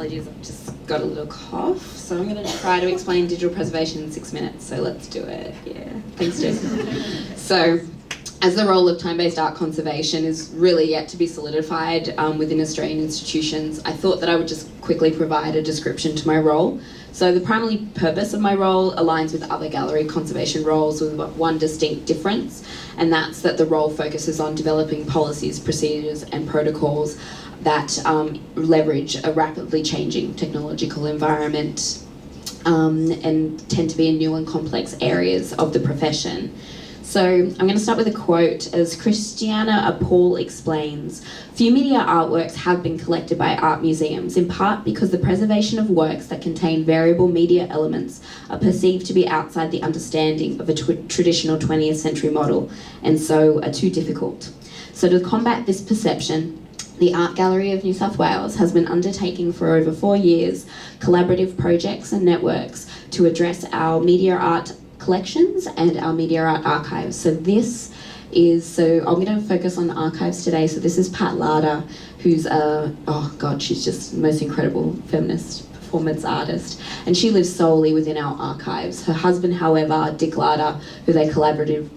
apologies, I've just got a little cough. So I'm going to try to explain digital preservation in 6 minutes. So let's do it. Yeah, thanks, Jason. So, as the role of time-based art conservation is really yet to be solidified within Australian institutions, I thought that I would just quickly provide a description to my role. So the primary purpose of my role aligns with other gallery conservation roles with one distinct difference, and that's that the role focuses on developing policies, procedures and protocols that leverage a rapidly changing technological environment and tend to be in new and complex areas of the profession. So I'm going to start with a quote. As Christiana Paul explains, few media artworks have been collected by art museums, in part because the preservation of works that contain variable media elements are perceived to be outside the understanding of a traditional 20th century model, and so are too difficult. So to combat this perception, the Art Gallery of New South Wales has been undertaking for over 4 years collaborative projects and networks to address our media art collections and our media art archives. So I'm going to focus on archives today. So this is Pat Larder, who's she's just the most incredible feminist performance artist, and she lives solely within our archives. Her husband, however, Dick Larder, who they collaborated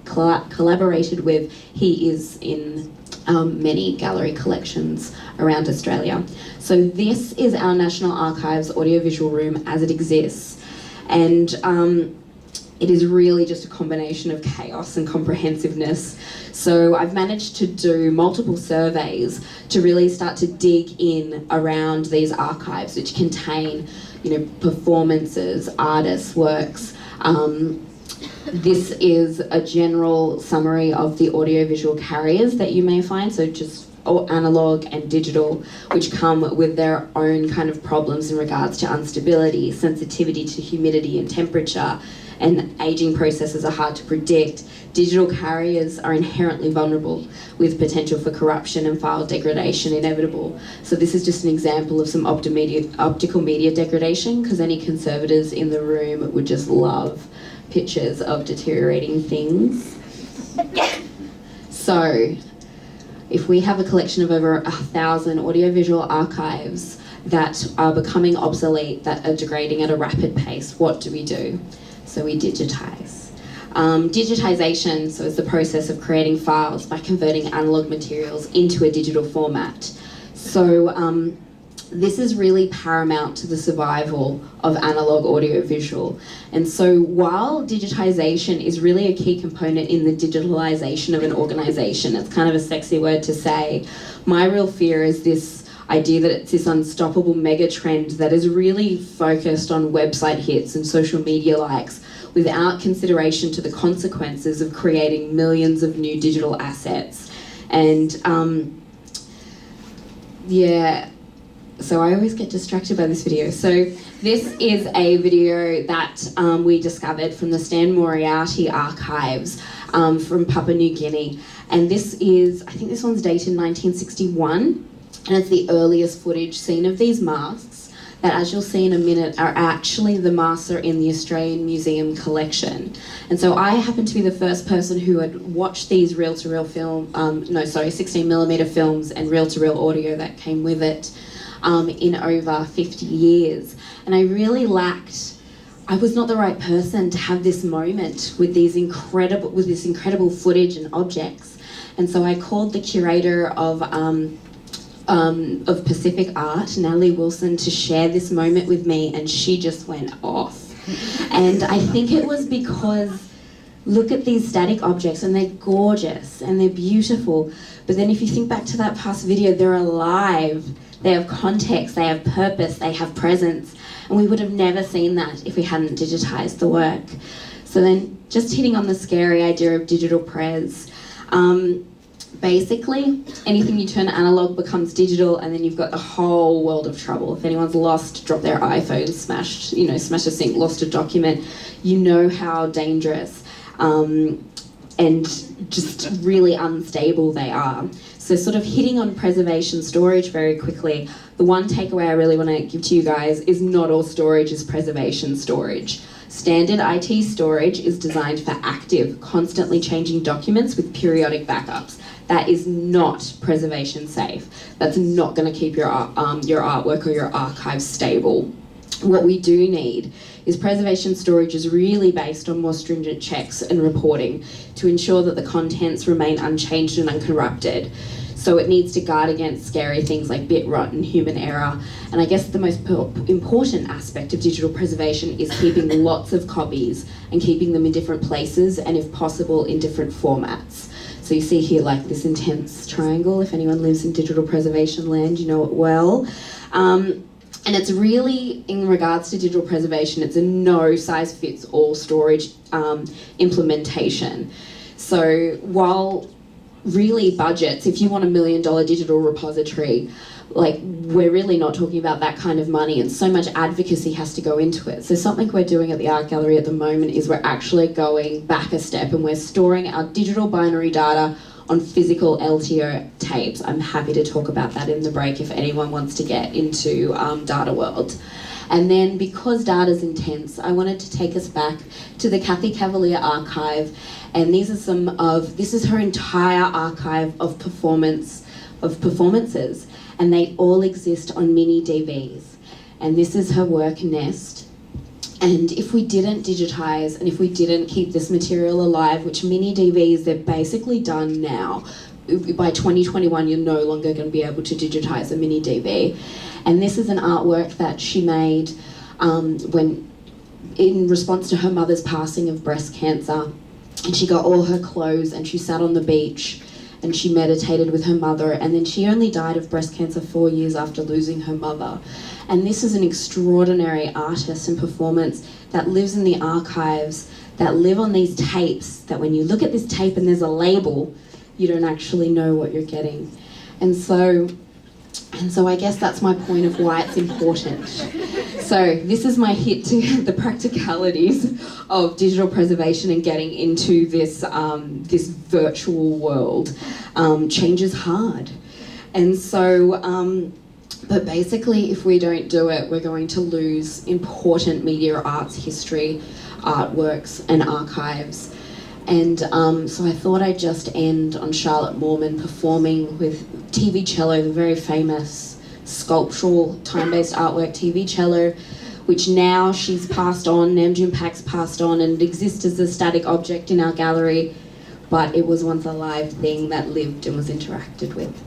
with, he is in many gallery collections around Australia. So this is our National Archives audiovisual room as it exists, and it is really just a combination of chaos and comprehensiveness. So I've managed to do multiple surveys to really start to dig in around these archives, which contain, performances, artists' works. This is a general summary of the audiovisual carriers that you may find, so just analog and digital, which come with their own kind of problems in regards to instability, sensitivity to humidity and temperature, and aging processes are hard to predict. Digital carriers are inherently vulnerable, with potential for corruption and file degradation inevitable. So this is just an example of some optical media degradation, because any conservators in the room would just love pictures of deteriorating things. So if we have a collection of over 1,000 audiovisual archives that are becoming obsolete, that are degrading at a rapid pace, what do we do? So we digitize. Digitization, so is the process of creating files by converting analog materials into a digital format. So this is really paramount to the survival of analog audiovisual. And so while digitization is really a key component in the digitalization of an organization, it's kind of a sexy word to say, my real fear is this idea that it's this unstoppable mega trend that is really focused on website hits and social media likes without consideration to the consequences of creating millions of new digital assets. And so I always get distracted by this video. So this is a video that we discovered from the Stan Moriarty archives from Papua New Guinea. And this is, I think this one's dated 1961. And it's the earliest footage seen of these masks that, as you'll see in a minute, are actually the masks are in the Australian Museum collection. And so I happen to be the first person who had watched these 16mm films and reel-to-reel audio that came with it in over 50 years. And I really I was not the right person to have this moment with this incredible footage and objects. And so I called the curator of Pacific Art, Natalie Wilson, to share this moment with me, and she just went off. And I think it was because, look at these static objects, and they're gorgeous and they're beautiful, but then if you think back to that past video, they're alive, they have context, they have purpose, they have presence, and we would have never seen that if we hadn't digitized the work. So then, just hitting on the scary idea of digital pres, basically, anything you turn analog becomes digital, and then you've got the whole world of trouble. If anyone's lost, dropped their iPhone, smashed a sink, lost a document, you know how dangerous and just really unstable they are. So sort of hitting on preservation storage very quickly, the one takeaway I really want to give to you guys is not all storage is preservation storage. Standard IT storage is designed for active, constantly changing documents with periodic backups. that is not preservation safe. That's not going to keep your artwork or your archive stable. What we do need is preservation storage is really based on more stringent checks and reporting to ensure that the contents remain unchanged and uncorrupted. So it needs to guard against scary things like bit rot and human error. And I guess the most important aspect of digital preservation is keeping lots of copies and keeping them in different places and, if possible, in different formats. So you see here like this intense triangle. If anyone lives in digital preservation land, you know it well. And it's really, in regards to digital preservation, it's a no-size-fits-all storage implementation. So while really budgets, if you want $1 million digital repository, like, we're really not talking about that kind of money, and so much advocacy has to go into it. So something we're doing at the Art Gallery at the moment is we're actually going back a step and we're storing our digital binary data on physical LTO tapes. I'm happy to talk about that in the break if anyone wants to get into data world. And then, because data's intense, I wanted to take us back to the Cathy Cavalier archive, and this is her entire archive of performances, and they all exist on mini DVs. And this is her work Nest. And if we didn't digitize and if we didn't keep this material alive, which mini DVs, they're basically done now. By 2021, you're no longer going to be able to digitize a mini DV. And this is an artwork that she made when, in response to her mother's passing of breast cancer. And she got all her clothes and she sat on the beach and she meditated with her mother, and then she only died of breast cancer 4 years after losing her mother. And this is an extraordinary artist and performance that lives in the archives, that live on these tapes, that when you look at this tape and there's a label, you don't actually know what you're getting. And so I guess that's my point of why it's important. So this is my hit to the practicalities of digital preservation and getting into this, this virtual world. Change is hard. And so, but basically, if we don't do it, we're going to lose important media arts history, artworks and archives. And so I thought I'd just end on Charlotte Moorman performing with TV Cello, the very famous sculptural time-based artwork TV Cello, which now she's passed on, Nam June Pak's passed on, and exists as a static object in our gallery, but it was once a live thing that lived and was interacted with.